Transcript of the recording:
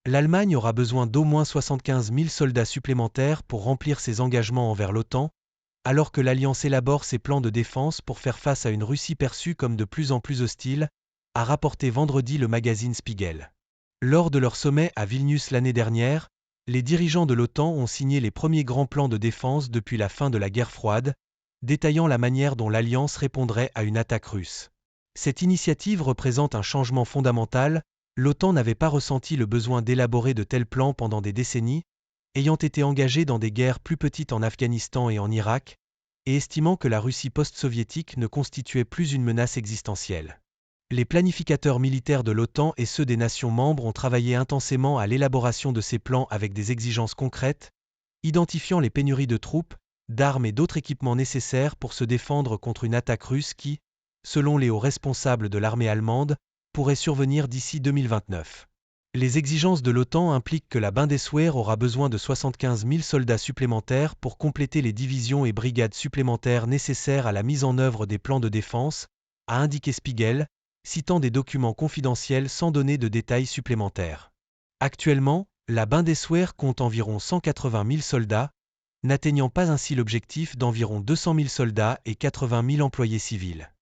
L'Allemagne aura besoin d'au moins 75 000 soldats supplémentaires pour remplir ses engagements envers l'OTAN, alors que l'Alliance élabore ses plans de défense pour faire face à une Russie perçue comme de plus en plus hostile, a rapporté vendredi le magazine Spiegel. Lors de leur sommet à Vilnius l'année dernière, les dirigeants de l'OTAN ont signé les premiers grands plans de défense depuis la fin de la guerre froide, détaillant la manière dont l'Alliance répondrait à une attaque russe. Cette initiative représente un changement fondamental. L'OTAN n'avait pas ressenti le besoin d'élaborer de tels plans pendant des décennies, ayant été engagée dans des guerres plus petites en Afghanistan et en Irak, et estimant que la Russie post-soviétique ne constituait plus une menace existentielle. Les planificateurs militaires de l'OTAN et ceux des nations membres ont travaillé intensément à l'élaboration de ces plans avec des exigences concrètes, identifiant les pénuries de troupes, d'armes et d'autres équipements nécessaires pour se défendre contre une attaque russe qui, selon les hauts responsables de l'armée allemande, pourrait survenir d'ici 2029. Les exigences de l'OTAN impliquent que la Bundeswehr aura besoin de 75 000 soldats supplémentaires pour compléter les divisions et brigades supplémentaires nécessaires à la mise en œuvre des plans de défense, a indiqué Spiegel, citant des documents confidentiels sans donner de détails supplémentaires. Actuellement, la Bundeswehr compte environ 180 000 soldats, n'atteignant pas ainsi l'objectif d'environ 200 000 soldats et 80 000 employés civils.